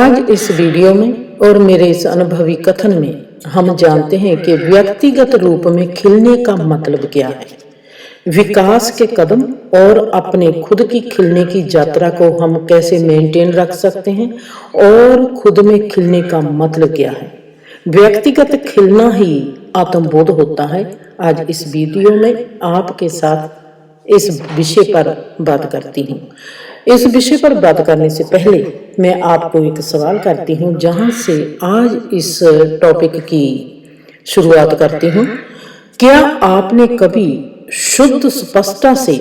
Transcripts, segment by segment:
आज इस वीडियो में और मेरे इस अनुभवी कथन में हम जानते हैं कि व्यक्तिगत रूप में खिलने का मतलब क्या है, विकास के कदम और अपने खुद की खिलने की यात्रा को हम कैसे मेंटेन रख सकते हैं और खुद में खिलने का मतलब क्या है। व्यक्तिगत खिलना ही आत्मबोध होता है। आज इस वीडियो में आपके साथ इस विषय पर बात करती हूँ। इस विषय पर बात करने से पहले मैं आपको एक सवाल करती हूँ, जहां से आज इस टॉपिक की शुरुआत करती हूँ। क्या आपने कभी शुद्ध स्पष्टता से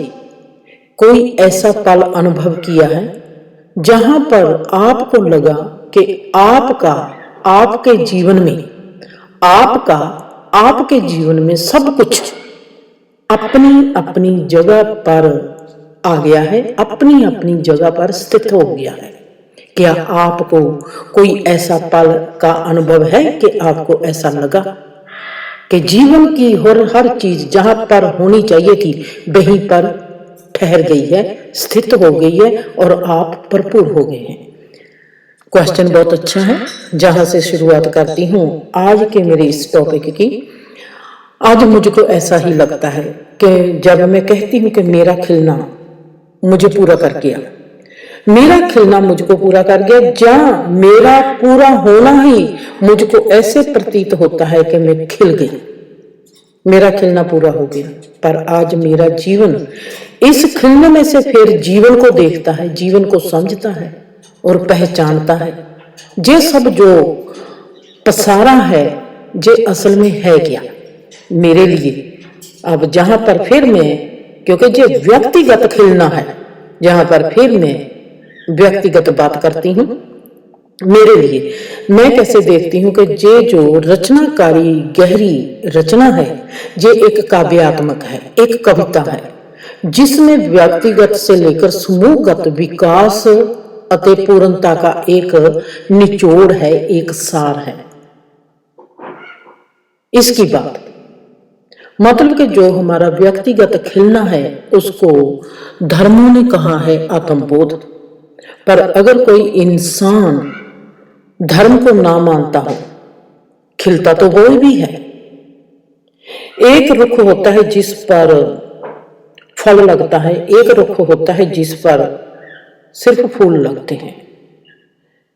कोई ऐसा पल अनुभव किया है जहां पर आपको लगा कि आपके जीवन में सब कुछ अपनी अपनी जगह पर आ गया है, अपनी अपनी जगह पर स्थित हो गया है? क्या आपको कोई ऐसा पल का अनुभव है कि आपको ऐसा लगा कि जीवन की हर चीज जहां पर होनी चाहिए थी वहीं पर ठहर गई है, स्थित हो गई है और आप भरपूर हो गए हैं? क्वेश्चन बहुत अच्छा है, जहां से शुरुआत करती हूँ आज के मेरे इस टॉपिक की। आज मुझको ऐसा ही लगता है कि जब मैं कहती हूँ कि मेरा खिलना मुझे पूरा कर गया, मेरा खिलना मुझको पूरा कर गया, जहां मेरा पूरा होना ही मुझको ऐसे प्रतीत होता है कि मैं खिल गई, मेरा खिलना पूरा हो गया। पर आज मेरा जीवन इस खिलने में से फिर जीवन को देखता है, जीवन को समझता है और पहचानता है जे सब जो पसारा है जे असल में है क्या मेरे लिए। अब जहां पर फिर मैं, क्योंकि जो व्यक्तिगत खिलना है, जहां पर फिर मैं व्यक्तिगत बात करती हूँ मेरे लिए, मैं कैसे देखती हूँ कि जे जो रचनाकारी गहरी रचना है, जे एक काव्यात्मक है, एक कविता है, जिसमें व्यक्तिगत से लेकर समूहगत विकास अते पूर्णता का एक निचोड़ है, एक सार है। इसकी बात मतलब कि जो हमारा व्यक्तिगत खिलना है उसको धर्मों ने कहा है आत्मबोध। पर अगर कोई इंसान धर्म को ना मानता हो, खिलता तो वो भी है। एक रुख होता है जिस पर फल लगता है, एक रुख होता है जिस पर सिर्फ फूल लगते हैं।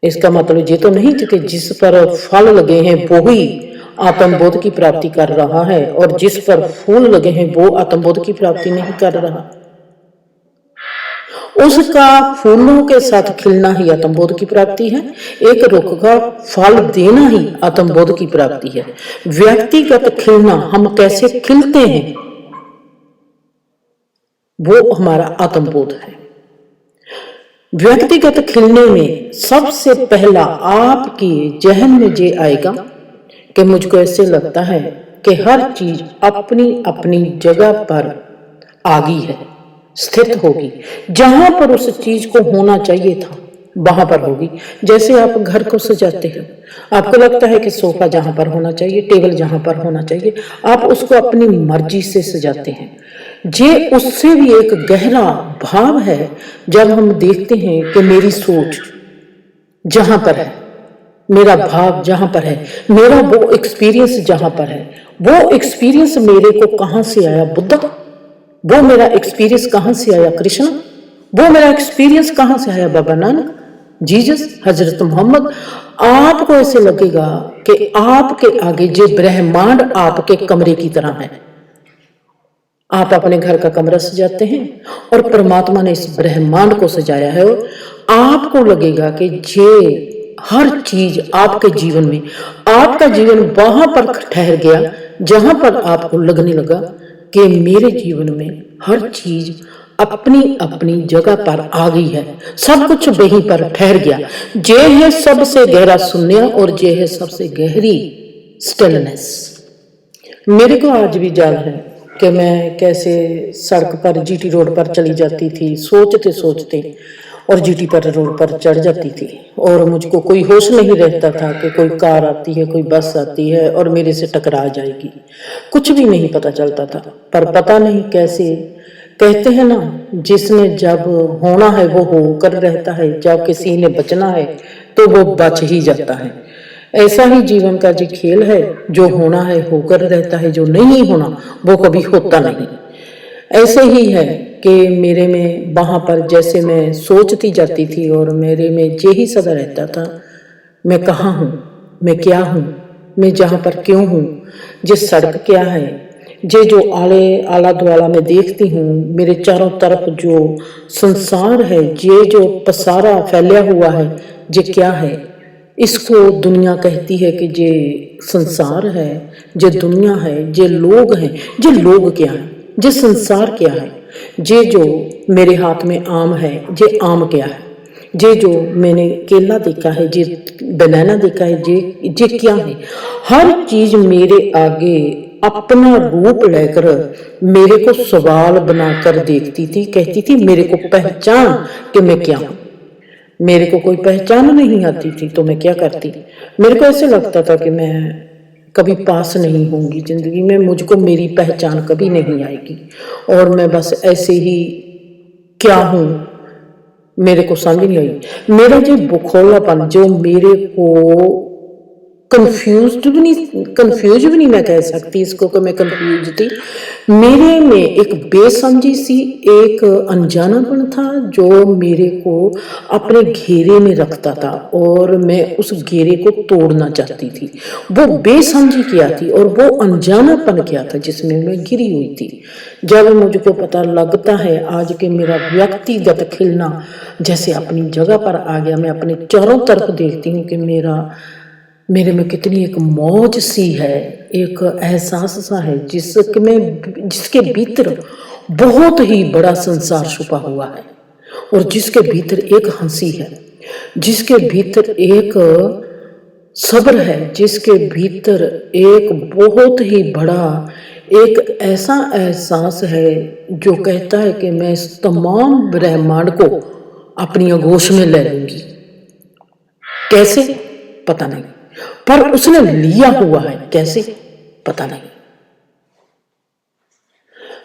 इसका मतलब ये तो नहीं कि जिस पर फल लगे हैं वो ही आत्मबोध की प्राप्ति कर रहा है और जिस पर फूल लगे हैं वो आत्मबोध की प्राप्ति नहीं कर रहा। उसका फूलों के साथ खिलना ही आत्मबोध की प्राप्ति है, एक रुख का फल देना ही आत्मबोध की प्राप्ति है। व्यक्तिगत खिलना, हम कैसे खिलते हैं, वो हमारा आत्मबोध है। व्यक्तिगत खिलने में सबसे पहला आपके जहन में ये आएगा कि मुझको ऐसे लगता है कि हर चीज अपनी अपनी जगह पर आ गई है, स्थित होगी, जहां पर उस चीज को होना चाहिए था वहां पर होगी। जैसे आप घर को सजाते हो, आपको लगता है कि सोफा जहां पर होना चाहिए, टेबल जहां पर होना चाहिए, आप उसको अपनी मर्जी से सजाते हैं। ये उससे भी एक गहरा भाव है जब हम देखते हैं कि मेरी सोच जहां पर है, मेरा भाव जहां पर है, मेरा वो एक्सपीरियंस जहां पर है, वो एक्सपीरियंस मेरे को कहां से आया? बुद्ध। वो मेरा एक्सपीरियंस कहां से आया? कृष्ण। वो मेरा एक्सपीरियंस कहां से आया? बाबा नानक, जीसस, हजरत मोहम्मद। आपको ऐसे लगेगा कि आपके आगे जो ब्रह्मांड आपके कमरे की तरह है। आप अपने घर का कमरा सजाते हैं और परमात्मा ने इस ब्रह्मांड को सजाया है। आपको लगेगा कि ये हर चीज आपके जीवन में, आपका जीवन वहां पर ठहर गया जहां पर आपको लगने लगा कि मेरे जीवन में हर चीज अपनी अपनी जगह पर आ गई है, सब कुछ वहीं पर ठहर गया। जे है सबसे गहरा शून्य और जे है सबसे गहरी स्टिलनेस। मेरे को आज भी याद है कि मैं कैसे सड़क पर जीटी रोड पर चली जाती थी, सोचते सोचते, और जीटी पर रोड पर चढ़ जाती थी और मुझको कोई होश नहीं रहता था कि कोई कार आती है, कोई बस आती है और मेरे से टकरा जाएगी। कुछ भी नहीं पता चलता था। पर पता नहीं कैसे, कहते हैं ना, जिसने जब होना है वो होकर रहता है, जब किसी ने बचना है तो वो बच ही जाता है। ऐसा ही जीवन का जो खेल है, जो होना है होकर रहता है, जो नहीं होना वो कभी होता नहीं। ऐसे ही है कि मेरे में वहां पर जैसे मैं सोचती जाती थी और मेरे में यही सदा रहता था, मैं कहाँ हूँ, मैं क्या हूँ, मैं जहाँ पर क्यों हूँ, ये सड़क क्या है, ये जो आला दुआला मैं देखती हूँ, मेरे चारों तरफ जो संसार है, ये जो पसारा फैलिया हुआ है, ये क्या है। इसको दुनिया कहती है कि ये संसार है, ये दुनिया है, ये लोग हैं। ये लोग क्या है, ये संसार क्या है, ये जो मेरे हाथ में आम है, ये आम क्या है, ये जो मैंने केला देखा है, ये बनाना देखा है, ये क्या है। हर चीज मेरे आगे अपना रूप लेकर मेरे को सवाल बनाकर देखती थी, कहती थी मेरे को पहचान कि मैं क्या हूं। मेरे को कोई पहचान नहीं आती थी तो मैं क्या करती। मेरे को ऐसे लगता था कि मैं कभी पास नहीं होंगी जिंदगी में, मुझको मेरी पहचान कभी नहीं आएगी और मैं बस ऐसे ही क्या हूं मेरे को समझ नहीं आई। मेरा जो बुखोलापन, जो मेरे को कंफ्यूज भी नहीं मैं कह सकती इसको कि मैं कंफ्यूज थी। मेरे में एक बेसमझी सी, एक अनजानापन था जो मेरे को अपने घेरे में रखता था और मैं उस घेरे को तोड़ना चाहती थी। वो बेसमझी क्या थी और वो अनजानापन क्या था जिसमें मैं घिरी हुई थी। जब मुझको पता लगता है आज के मेरा व्यक्तिगत खिलना जैसे अपनी जगह पर आ गया, मैं अपने चारों तरफ देखती हूँ कि मेरे में कितनी एक मौज सी है, एक एहसास सा है जिसके भीतर बहुत ही बड़ा संसार छुपा हुआ है और जिसके भीतर एक हंसी है, जिसके भीतर एक सब्र है, जिसके भीतर एक बहुत ही बड़ा एक ऐसा एहसास है जो कहता है कि मैं इस तमाम ब्रह्मांड को अपनी आगोश में ले लूंगी। कैसे पता नहीं, पर उसने लिया हुआ है, कैसे पता नहीं।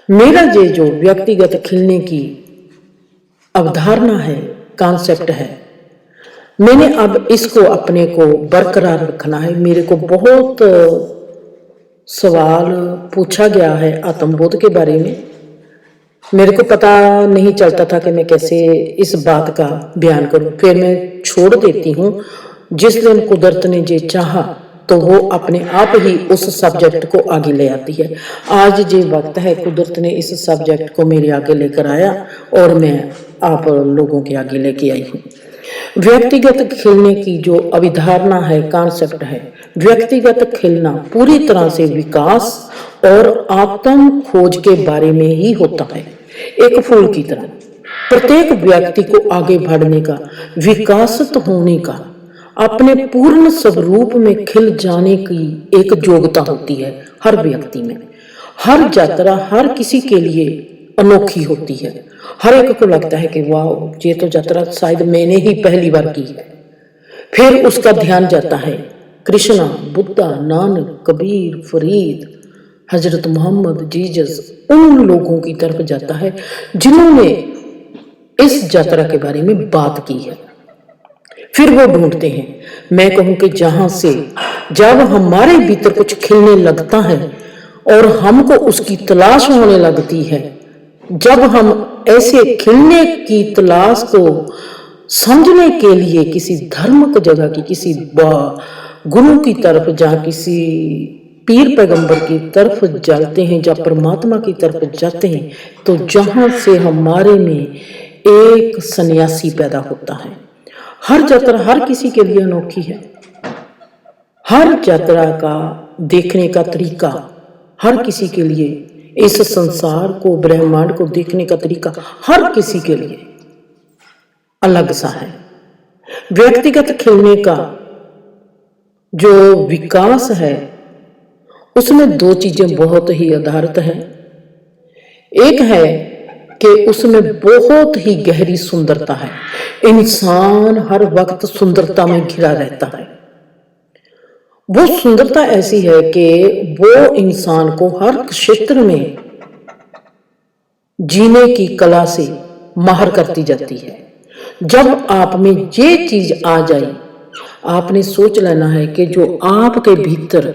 मेरा ये जो व्यक्तिगत खिलने की अवधारणा है, कॉन्सेप्ट है, मैंने अब इसको अपने को बरकरार रखना है। मेरे को बहुत सवाल पूछा गया है आत्मबोध के बारे में। मेरे को पता नहीं चलता था कि मैं कैसे इस बात का बयान करूं, फिर मैं छोड़ देती हूं। जिस दिन कुदरत ने जे चाहा तो वो अपने आप ही उस सब्जेक्ट को आगे ले आती है। आज जे वक्त है, कुदरत ने इस सब्जेक्ट को मेरे आगे लेकर आया और मैं आप लोगों के आगे लेके आई हूँ। व्यक्तिगत खिलने की जो अवधारणा है, कॉन्सेप्ट है, व्यक्तिगत खिलना पूरी तरह से विकास और आत्म खोज के बारे में ही होता है। एक फूल की तरह प्रत्येक व्यक्ति को आगे बढ़ने का, विकासित होने का, अपने पूर्ण स्वरूप में खिल जाने की एक योग्यता होती है हर व्यक्ति में। हर यात्रा हर किसी के लिए अनोखी होती है। हर एक को लगता है कि वाह, ये तो यात्रा शायद मैंने ही पहली बार की है। फिर उसका ध्यान जाता है कृष्णा, बुद्धा, नानक, कबीर, फरीद, हजरत मोहम्मद, जीसस, उन लोगों की तरफ जाता है जिन्होंने इस यात्रा के बारे में बात की है। फिर वो ढूंढते हैं। मैं कहूं कि जहां से जब हमारे भीतर कुछ खिलने लगता है और हमको उसकी तलाश होने लगती है, जब हम ऐसे खिलने की तलाश को समझने के लिए किसी धर्म की जगह की, किसी गुरु की तरफ, जहाँ किसी पीर पैगंबर की तरफ जाते हैं, जहाँ परमात्मा की तरफ जाते हैं, तो जहां से हमारे में एक सन्यासी पैदा होता है। हर यात्रा हर किसी के लिए अनोखी है। हर यात्रा का देखने का तरीका हर किसी के लिए, इस संसार को, ब्रह्मांड को देखने का तरीका हर किसी के लिए अलग सा है। व्यक्तिगत खिलने का जो विकास है उसमें दो चीजें बहुत ही आधारित हैं। एक है कि उसमें बहुत ही गहरी सुंदरता है। इंसान हर वक्त सुंदरता में घिरा रहता है। वो सुंदरता ऐसी है कि वो इंसान को हर क्षेत्र में जीने की कला से माहिर करती जाती है। जब आप में ये चीज आ जाए आपने सोच लेना है कि जो आपके भीतर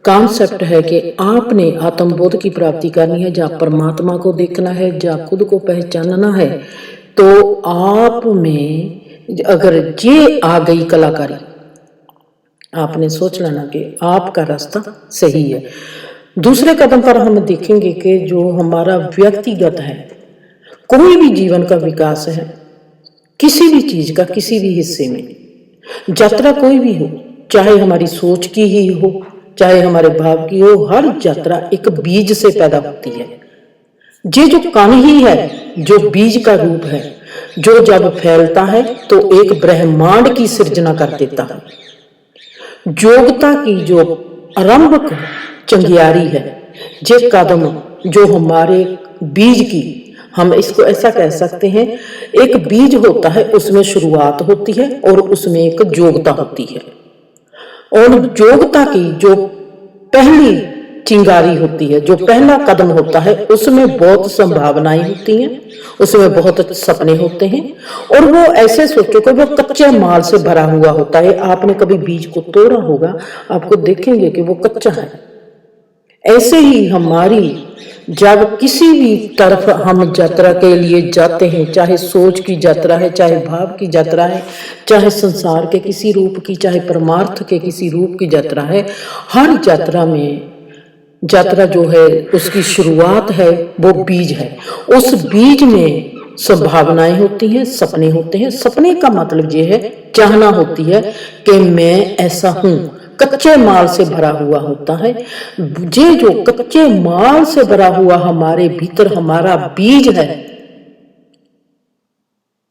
कॉन्सेप्ट है कि आपने आत्मबोध की प्राप्ति करनी है, जहाँ परमात्मा को देखना है, जहाँ खुद को पहचानना है, तो आप में अगर ये आ गई कलाकारी, आपने सोच लेना कि आपका रास्ता सही है। दूसरे कदम पर हम देखेंगे कि जो हमारा व्यक्तिगत है, कोई भी जीवन का विकास है, किसी भी चीज का किसी भी हिस्से में, यात्रा कोई भी हो, चाहे हमारी सोच की ही हो, चाहे हमारे भाव की हो, हर यात्रा एक बीज से पैदा होती है। ये जो कण ही है, जो बीज का रूप है, जो जब फैलता है तो एक ब्रह्मांड की सृजना कर देता है। योग्यता की जो आरंभक चंगियारी है, ये कदम जो हमारे बीज की, हम इसको ऐसा कह सकते हैं, एक बीज होता है, उसमें शुरुआत होती है और उसमें एक योग्यता होती है। और योग्यता की जो पहली चिंगारी होती है, जो पहला कदम होता है, उसमें बहुत संभावनाएं होती हैं, उसमें बहुत सपने होते हैं, और वो ऐसे सोचो कि वो कच्चे माल से भरा हुआ होता है। आपने कभी बीज को तोड़ा होगा, आपको देखेंगे कि वो कच्चा है। ऐसे ही हमारी जब किसी भी तरफ हम यात्रा के लिए जाते हैं, चाहे सोच की यात्रा है, चाहे भाव की यात्रा है, चाहे संसार के किसी रूप की, चाहे परमार्थ के किसी रूप की यात्रा है, हर यात्रा में यात्रा जो है उसकी शुरुआत है वो बीज है। उस बीज में संभावनाएं होती हैं, सपने होते हैं। सपने का मतलब ये है, चाहना होती है कि मैं ऐसा हूं, कच्चे माल से भरा हुआ होता है। ये जो कच्चे माल से भरा हुआ हमारे भीतर हमारा बीज है,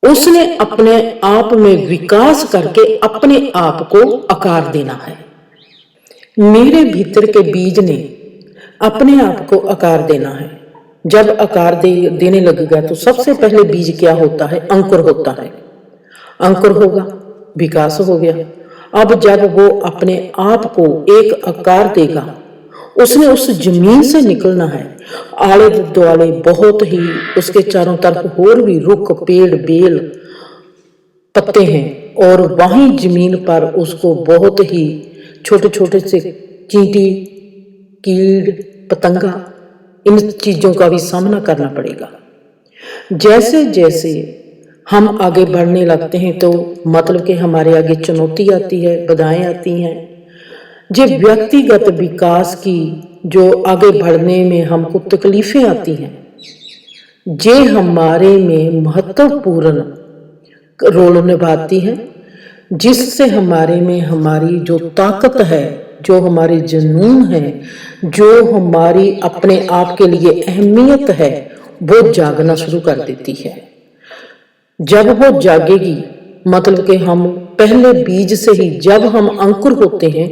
उसने अपने आप में विकास करके अपने आप को आकार देना है। मेरे भीतर के बीज ने अपने आप को आकार देना है। जब आकार देने लगेगा तो सबसे पहले बीज क्या होता है? अंकुर होता है। अंकुर होगा, विकास हो गया। अब जब वो अपने आप को एक आकार देगा, उसने उस जमीन से निकलना है। आले दुआले बहुत ही उसके चारों तरफ और भी रुख, पेड़, बेल, पत्ते हैं, और वहीं जमीन पर उसको बहुत ही छोटे छोटे से चींटी, कीड़, पतंगा, इन चीजों का भी सामना करना पड़ेगा। जैसे जैसे हम आगे बढ़ने लगते हैं तो मतलब कि हमारे आगे चुनौती आती है, बाधाएं आती हैं। जो व्यक्तिगत विकास की जो आगे बढ़ने में हमको तकलीफें आती हैं, ये हमारे में महत्वपूर्ण रोल निभाती है, जिससे हमारे में हमारी जो ताकत है, जो हमारी जुनून है, जो हमारी अपने आप के लिए अहमियत है, वो जागना शुरू कर देती है। जब वो जागेगी, मतलब कि हम पहले बीज से ही जब हम अंकुर होते हैं,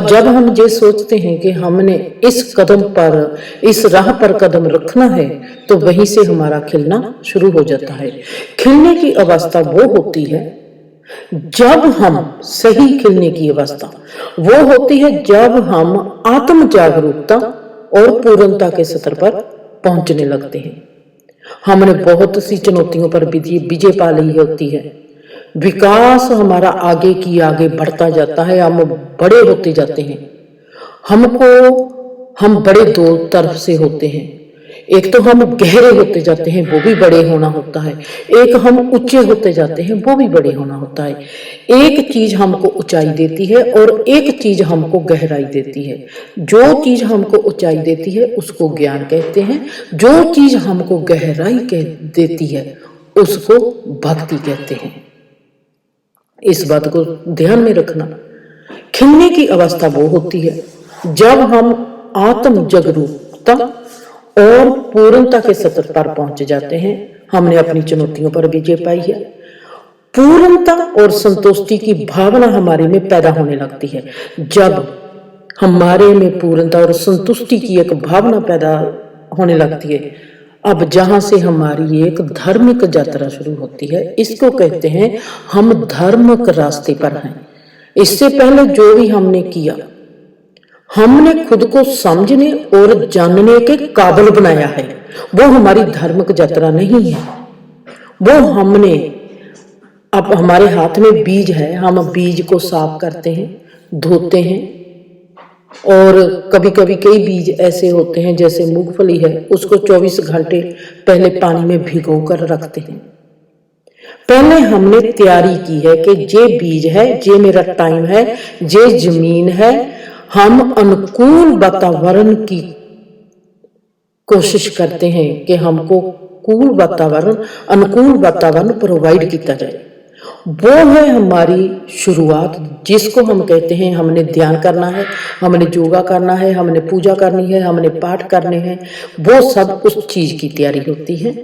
जब हम ये सोचते हैं कि हमने इस कदम पर, इस राह पर कदम रखना है, तो वहीं से हमारा खिलना शुरू हो जाता है। खिलने की अवस्था वो होती है जब हम सही खिलने की अवस्था वो होती है जब हम आत्म जागरूकता और पूर्णता के स्तर पर पहुंचने लगते हैं। हमने बहुत सी चुनौतियों पर विजय पा ली होती है। विकास हमारा आगे की आगे बढ़ता जाता है, हम बड़े होते जाते हैं। हम बड़े दो तरफ से होते हैं। एक तो हम गहरे होते जाते हैं, वो भी बड़े होना होता है। एक हम ऊंचे होते जाते हैं, वो भी बड़े होना होता है। एक चीज हमको ऊंचाई देती है और एक चीज हमको गहराई देती है। जो चीज हमको ऊंचाई देती है उसको ज्ञान कहते हैं, जो चीज हमको गहराई देती है उसको भक्ति कहते हैं। इस बात को ध्यान में रखना। खिलने की अवस्था वो होती है जब हम आत्म जागरूकता और पूर्णता के स्तर पर पहुंच जाते हैं। हमने अपनी चुनौतियों पर विजय पाई है। पूर्णता और संतुष्टि की भावना हमारे में पैदा होने लगती है। जब हमारे में पूर्णता और संतुष्टि की एक भावना पैदा होने लगती है, अब जहां से हमारी एक धार्मिक यात्रा शुरू होती है। इसको कहते हैं हम धर्म के रास्ते पर हैं। इससे पहले जो भी हमने किया, हमने खुद को समझने और जानने के काबिल बनाया है। वो हमारी धार्मिक यात्रा नहीं है। वो हमने अब हमारे हाथ में बीज है, हम बीज को साफ करते हैं, धोते हैं, और कभी कभी कई बीज ऐसे होते हैं जैसे मूंगफली है, उसको 24 घंटे पहले पानी में भिगो कर रखते हैं। पहले हमने तैयारी की है कि ये बीज है, ये मेरा टाइम है, ये जमीन है, हम अनुकूल वातावरण की कोशिश करते हैं कि हमको अनुकूल वातावरण प्रोवाइड किया जाए। वो है हमारी शुरुआत, जिसको हम कहते हैं हमने ध्यान करना है, हमने योगा करना है, हमने पूजा करनी है, हमने पाठ करने हैं। वो सब उस चीज की तैयारी होती है।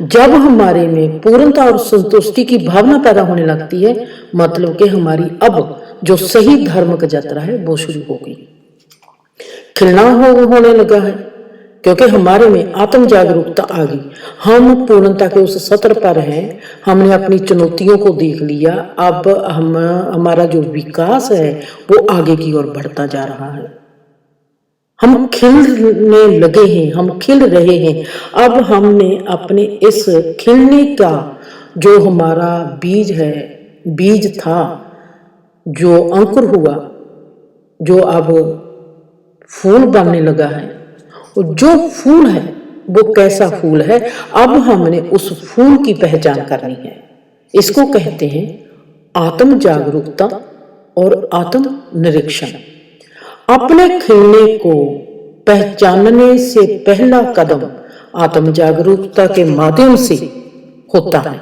जब हमारे में पूर्णता और संतुष्टि की भावना पैदा होने लगती है, मतलब कि हमारी अब जो सही धर्म का यात्रा है वो शुरू होगी, खिलना होने लगा है, क्योंकि हमारे में आत्म जागरूकता आ गई। हम पूर्णता के उस सत्र पर हैं, हमने अपनी चुनौतियों को देख लिया। अब हमारा जो विकास है वो आगे की ओर बढ़ता जा रहा है। हम खिलने लगे हैं, हम खिल रहे हैं। अब हमने अपने इस खिलने का जो हमारा बीज है, बीज था, जो अंकुर हुआ, जो अब फूल बनने लगा है, और जो फूल है वो कैसा फूल है, अब हमने उस फूल की पहचान करनी है। इसको कहते हैं आत्म जागरूकता और आत्म निरीक्षण। अपने खिलने को पहचानने से पहला कदम आत्म जागरूकता के माध्यम से होता है।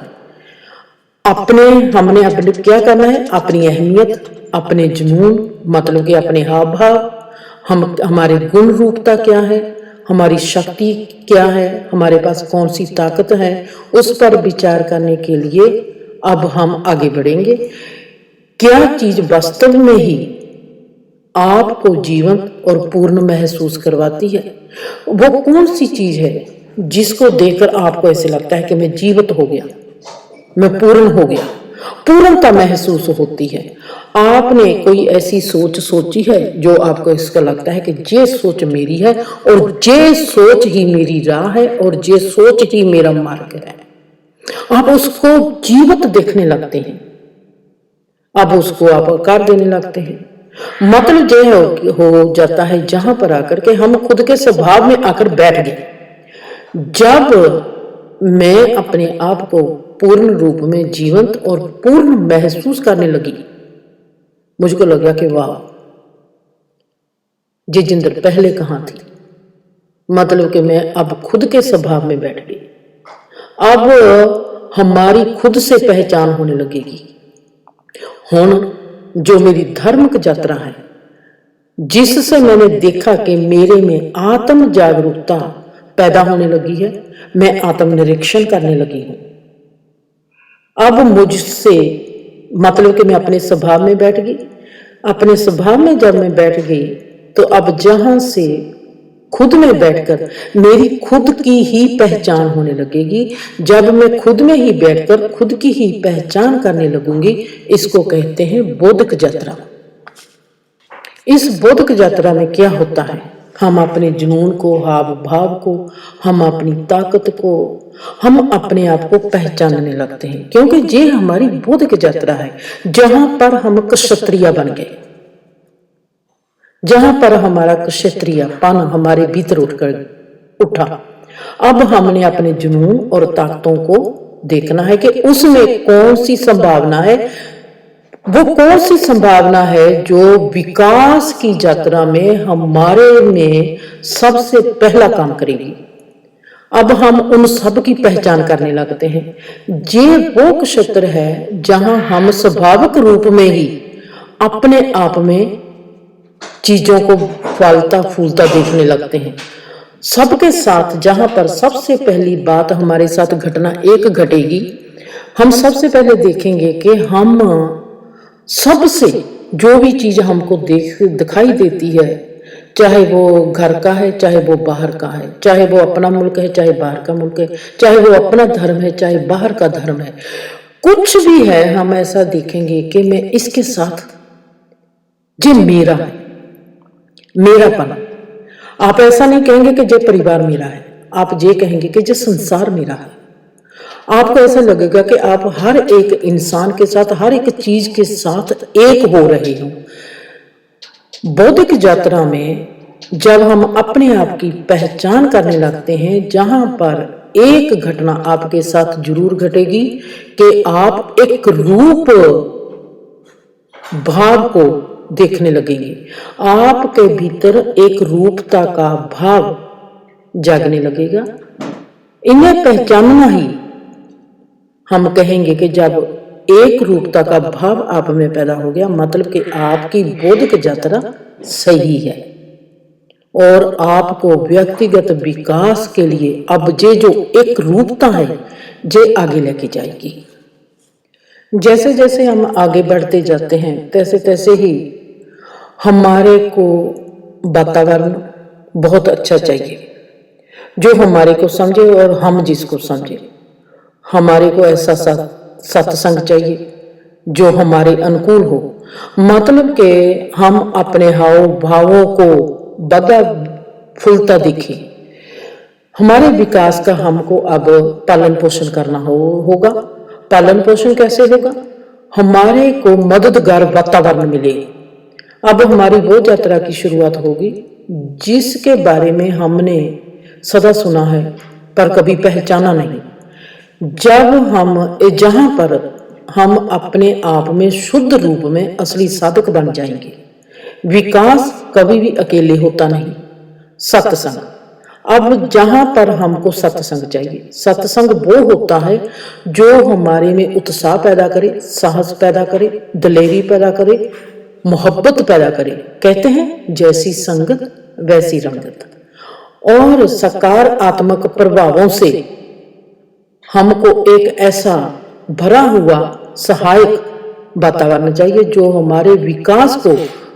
हमने अपने क्या करना है, अपनी अहमियत, अपने जुनून, मतलब कि अपने हाव भाव, हमारे गुण रूपता क्या है, हमारी शक्ति क्या है, हमारे पास कौन सी ताकत है, उस पर विचार करने के लिए अब हम आगे बढ़ेंगे। क्या चीज वास्तव में ही आपको जीवंत और पूर्ण महसूस करवाती है? वो कौन सी चीज है जिसको देखकर आपको ऐसे लगता है कि मैं जीवित हो गया, मैं पूर्ण हो गया, पूर्णता महसूस होती है? आपने कोई ऐसी सोच सोची है जो आपको इसका लगता है कि ये सोच मेरी है, और ये सोच ही मेरी राह है, और ये सोच ही मेरा मार्ग है? आप उसको जीवित देखने लगते हैं, अब उसको आप आकार देने लगते हैं। मतलब यह हो जाता है जहां पर आकर के हम खुद के स्वभाव में आकर बैठ गए। जब मैं अपने आप को पूर्ण रूप में जीवंत और पूर्ण महसूस करने लगी, मुझको लगा कि वाह, ये जिंदगी पहले कहां थी। मतलब कि मैं अब खुद के स्वभाव में बैठ गई। अब हमारी खुद से पहचान होने लगेगी। जो मेरी धर्म की यात्रा है, जिससे मैंने देखा कि मेरे में आत्म जागरूकता पैदा होने लगी है, मैं आत्म निरीक्षण करने लगी हूं। अब मुझसे, मतलब कि मैं अपने स्वभाव में बैठ गई। अपने स्वभाव में जब मैं बैठ गई, तो अब जहां से खुद में बैठकर मेरी खुद की ही पहचान होने लगेगी। जब मैं खुद में ही बैठकर खुद की ही पहचान करने लगूंगी, इसको कहते हैं बौद्धिक यात्रा। इस बौद्धिक यात्रा में क्या होता है, हम अपने जुनून को, हाव भाव को, हम अपनी ताकत को, हम अपने आप को पहचानने लगते हैं, क्योंकि ये हमारी बौद्धिक यात्रा है, जहां पर हम क्षत्रिय बन गए, जहां पर हमारा क्षत्रियपन हमारे भीतर उठा। अब हमने अपने जुनून और ताकतों को देखना है कि उसमें कौन सी संभावना है, वो कौन सी संभावना है जो विकास की यात्रा में हमारे में सबसे पहला काम करेगी। अब हम उन सब की पहचान करने लगते हैं। ये वो क्षेत्र है जहां हम स्वाभाविक रूप में ही अपने आप में चीजों को फलता फूलता देखने लगते हैं। सबके साथ, जहां पर सबसे पहली बात हमारे साथ घटना एक घटेगी, हम सबसे पहले देखेंगे कि हम सबसे जो भी चीज हमको दिखाई देती है, चाहे वो घर का है, चाहे वो बाहर का है, चाहे वो अपना मुल्क है, चाहे बाहर का मुल्क है, चाहे वो अपना धर्म है, चाहे बाहर का धर्म है, कुछ भी है, हम ऐसा देखेंगे कि मैं इसके साथ, ये मेरा है, मेरापन। आप ऐसा नहीं कहेंगे कि ये परिवार मेरा है, आप ये कहेंगे कि ये संसार मेरा है। आपको ऐसा लगेगा कि आप हर एक इंसान के साथ, हर एक चीज के साथ एक हो रहे हो। बौद्धिक यात्रा में जब हम अपने आप की पहचान करने लगते हैं, जहां पर एक घटना आपके साथ जरूर घटेगी कि आप एक रूप भाव को देखने लगेंगे, आपके भीतर एक रूपता का भाव जागने लगेगा। इन्हें पहचानना ही हम कहेंगे कि जब एक रूपता का भाव आप में पैदा हो गया, मतलब कि आपकी बौद्धिक यात्रा सही है और आपको व्यक्तिगत विकास के लिए अब जे जो एक रूपता है जे आगे लेके जाएगी। जैसे जैसे हम आगे बढ़ते जाते हैं तैसे तैसे ही हमारे को वातावरण बहुत अच्छा चाहिए, जो हमारे को समझे और हम जिसको समझे। हमारे को ऐसा सत्संग चाहिए जो हमारे अनुकूल हो, मतलब कि हम अपने हाव भावों को बदा फूलता दिखे। हमारे विकास का हमको अब पालन पोषण करना होगा। पालन पोषण कैसे होगा? हमारे को मददगार वातावरण मिले। अब हमारी वो यात्रा की शुरुआत होगी जिसके बारे में हमने सदा सुना है पर कभी पहचाना नहीं। जब हम जहां पर हम अपने आप में शुद्ध रूप में असली साधक बन जाएंगे। विकास कभी भी अकेले होता नहीं। सत्संग, अब जहां पर हमको सत्संग चाहिए, सत्संग वो होता है जो हमारे में उत्साह पैदा करे, साहस पैदा करे, दिलेरी पैदा करे, मोहब्बत पैदा करे। कहते हैं जैसी संगत वैसी रंगत। और सकारात्मक प्रभावों से हमको एक ऐसा भरा हुआ सहायक वातावरण चाहिए जो हमारे विकास को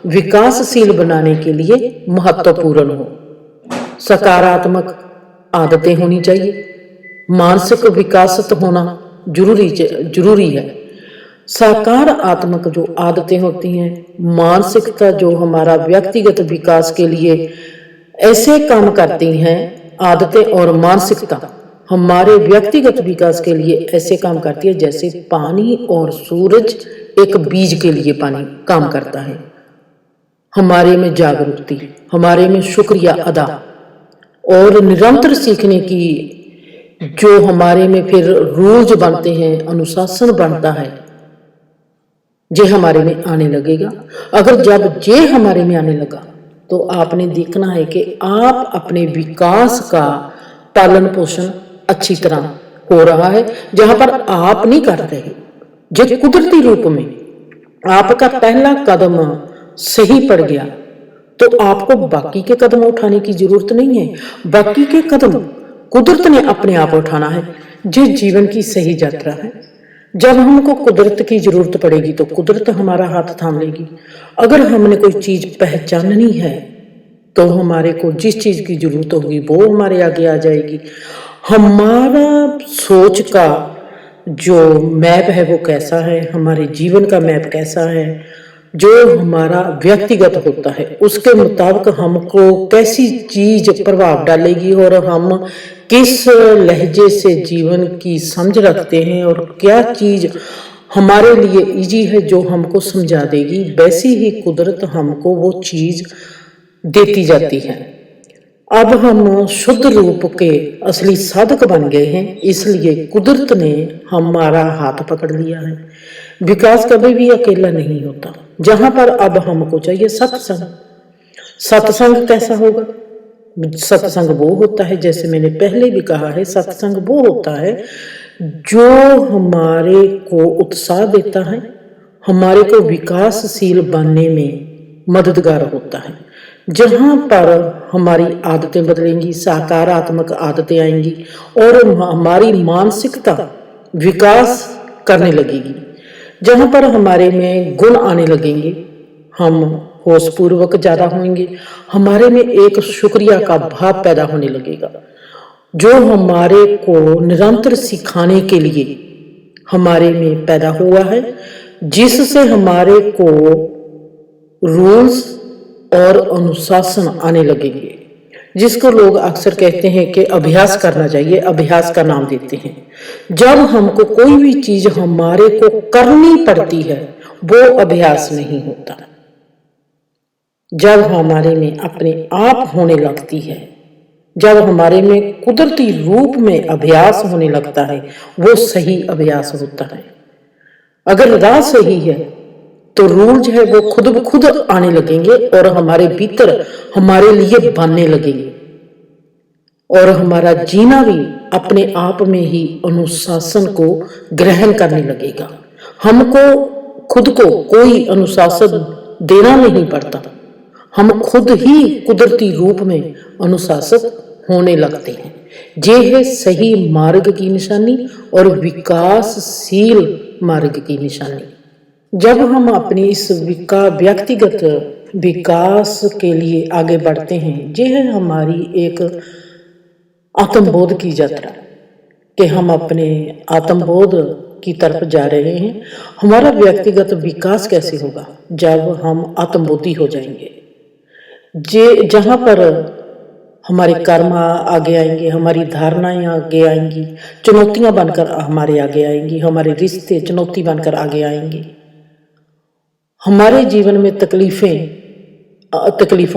विकासशील बनाने के लिए महत्वपूर्ण हो। सकारात्मक आदतें होनी चाहिए, मानसिक विकास होना जरूरी है। सकारात्मक जो आदतें होती हैं, मानसिकता जो हमारा व्यक्तिगत विकास के लिए ऐसे काम करती हैं, आदतें और मानसिकता हमारे व्यक्तिगत विकास के लिए ऐसे काम करती है जैसे पानी और सूरज एक बीज के लिए पानी काम करता है। हमारे में जागरूकता, हमारे में शुक्रिया अदा और निरंतर सीखने की जो हमारे में फिर रूल्स बनते हैं, अनुशासन बनता है, जे हमारे में आने लगेगा। अगर जब जे हमारे में आने लगा तो आपने देखना है कि आप अपने विकास का पालन पोषण अच्छी तरह हो रहा है। जहां पर आप नहीं कर रहे, जो कुदरती रूप में आपका पहला कदम सही पड़ गया तो आपको बाकी के कदम उठाने की जरूरत नहीं है। बाकी के कदम कुदरत ने अपने आप उठाना है। जो जीवन की सही यात्रा है, जब हमको कुदरत की जरूरत पड़ेगी तो कुदरत हमारा हाथ थाम लेगी। अगर हमने कोई चीज पहचाननी है तो हमारे को जिस चीज की जरूरत होगी वो हमारे आगे आ जाएगी। हमारा सोच का जो मैप है वो कैसा है, हमारे जीवन का मैप कैसा है, जो हमारा व्यक्तिगत होता है उसके मुताबिक हमको कैसी चीज प्रभाव डालेगी और हम किस लहजे से जीवन की समझ रखते हैं और क्या चीज हमारे लिए इजी है जो हमको समझा देगी, वैसी ही कुदरत हमको वो चीज देती जाती है। अब हम शुद्ध रूप के असली साधक बन गए हैं, इसलिए कुदरत ने हमारा हाथ पकड़ लिया है। विकास कभी भी अकेला नहीं होता। जहां पर अब हमको चाहिए सत्संग। सत्संग कैसा होगा? सत्संग वो होता है, जैसे मैंने पहले भी कहा है, सत्संग वो होता है जो हमारे को उत्साह देता है, हमारे को विकासशील बनने में मददगार होता है। जहां पर हमारी आदतें बदलेंगी, सकारात्मक आदतें आएंगी और हमारी मानसिकता विकास करने लगेगी। जहां पर हमारे में गुण आने लगेंगे, हम होशपूर्वक ज्यादा होंगे, हमारे में एक शुक्रिया का भाव पैदा होने लगेगा जो हमारे को निरंतर सिखाने के लिए हमारे में पैदा हुआ है, जिससे हमारे को रूल्स और अनुशासन आने लगेंगे। जिसको लोग अक्सर कहते हैं कि अभ्यास करना चाहिए, अभ्यास का नाम देते हैं। जब हमको कोई भी चीज हमारे को करनी पड़ती है वो अभ्यास नहीं होता। जब हमारे में अपने आप होने लगती है, जब हमारे में कुदरती रूप में अभ्यास होने लगता है, वो सही अभ्यास होता है। अगर राह सही है तो रूल जो है वो खुद ब खुद आने लगेंगे और हमारे भीतर हमारे लिए बनने लगेंगे, और हमारा जीना भी अपने आप में ही अनुशासन को ग्रहण करने लगेगा। हमको खुद को कोई अनुशासन देना नहीं पड़ता, हम खुद ही कुदरती रूप में अनुशासित होने लगते हैं। ये है सही मार्ग की निशानी और विकासशील मार्ग की निशानी। जब हम अपनी इस व्यक्तिगत विकास के लिए आगे बढ़ते हैं, ये है हमारी एक आत्मबोध की यात्रा कि हम अपने आत्मबोध की तरफ जा रहे हैं। हमारा व्यक्तिगत विकास कैसे होगा? जब हम आत्मबोधी हो जाएंगे, जहां पर हमारे कर्म आगे आएंगे, हमारी धारणाएं आगे आएंगी, चुनौतियां बनकर हमारे आगे आएंगी, हमारे रिश्ते चुनौती बनकर आगे आएंगे, हमारे जीवन में तकलीफों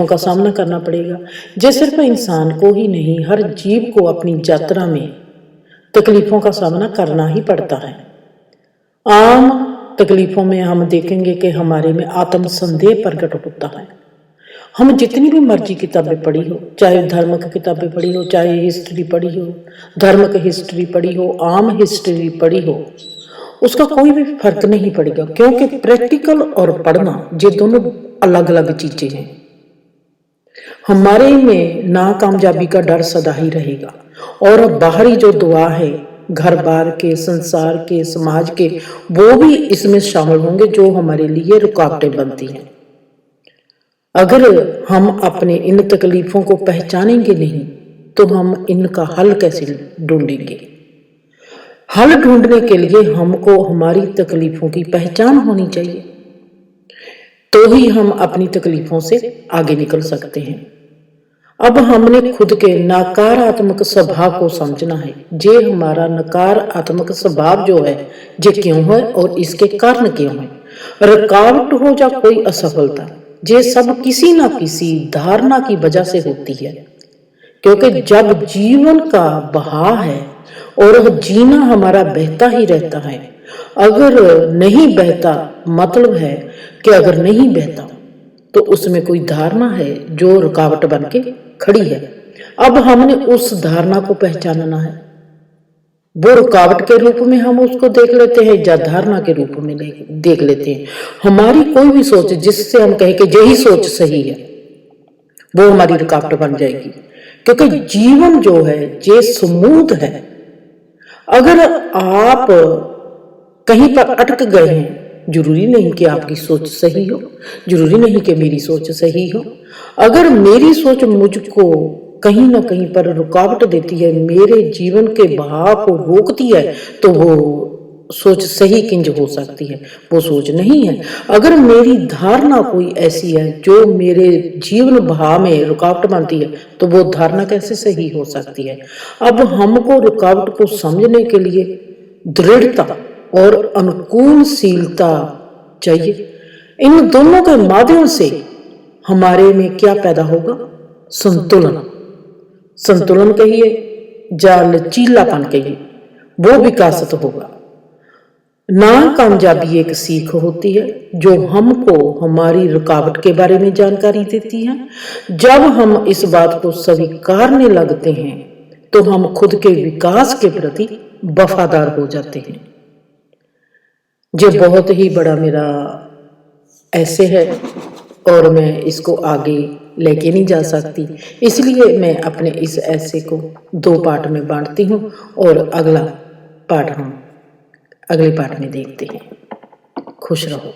का सामना करना पड़ेगा। जो सिर्फ इंसान को ही नहीं, हर जीव को अपनी यात्रा में तकलीफों का सामना करना ही पड़ता है। आम तकलीफों में हम देखेंगे कि हमारे में आत्म संदेह प्रकट होता है। हम जितनी भी मर्जी किताबें पढ़ी हो, चाहे धर्म की किताबें पढ़ी हो, चाहे हिस्ट्री पढ़ी हो, धर्म की हिस्ट्री पढ़ी हो, आम हिस्ट्री पढ़ी हो, उसका कोई भी फर्क नहीं पड़ेगा, क्योंकि प्रैक्टिकल और पढ़ना ये दोनों अलग अलग चीजें हैं। हमारे में नाकामयाबी का डर सदा ही रहेगा, और बाहरी जो दुआ है घर बार के, संसार के, समाज के, वो भी इसमें शामिल होंगे जो हमारे लिए रुकावटें बनती हैं। अगर हम अपने इन तकलीफों को पहचानेंगे नहीं तो हम इनका हल कैसे ढूंढेंगे? हल ढूंढने के लिए हमको हमारी तकलीफों की पहचान होनी चाहिए, तो ही हम अपनी तकलीफों से आगे निकल सकते हैं। अब हमने खुद के नकारात्मक स्वभाव को समझना है। जे हमारा नकारात्मक स्वभाव जो है ये क्यों है और इसके कारण क्यों है? रुकावट हो या कोई असफलता, ये सब किसी ना किसी धारणा की वजह से होती है। क्योंकि जब जीवन का बहाव है और जीना हमारा बहता ही रहता है, अगर नहीं बहता मतलब है कि अगर नहीं बहता तो उसमें कोई धारणा है जो रुकावट बन के खड़ी है। अब हमने उस धारणा को पहचानना है। वो रुकावट के रूप में हम उसको देख लेते हैं या धारणा के रूप में देख लेते हैं। हमारी कोई भी सोच जिससे हम कहें कि यही सोच सही है, वो हमारी रुकावट बन जाएगी। क्योंकि जीवन जो है ये स्मूथ है। अगर आप कहीं पर अटक गए हैं, जरूरी नहीं कि आपकी सोच सही हो, जरूरी नहीं कि मेरी सोच सही हो। अगर मेरी सोच मुझको कहीं ना कहीं पर रुकावट देती है, मेरे जीवन के बहाव को रोकती है, तो वो सोच सही किंज हो सकती है? वो सोच नहीं है। अगर मेरी धारणा कोई ऐसी है जो मेरे जीवन बहाव में रुकावट बनती है, तो वो धारणा कैसे सही हो सकती है? अब हमको रुकावट को समझने के लिए दृढ़ता और अनुकूलशीलता चाहिए। इन दोनों के माध्यम से हमारे में क्या पैदा होगा? संतुलन। संतुलन कहिए या लचीलापन कहिए, वो विकासित होगा। नाकामयाबी एक सीख होती है जो हमको हमारी रुकावट के बारे में जानकारी देती है। जब हम इस बात को स्वीकारने लगते हैं तो हम खुद के विकास के प्रति वफादार हो जाते हैं। ये बहुत ही बड़ा मेरा ऐसे है और मैं इसको आगे लेके नहीं जा सकती, इसलिए मैं अपने इस ऐसे को 2 पार्ट में बांटती हूँ और अगला पार्ट हम अगले पार्ट में देखते हैं। खुश रहो।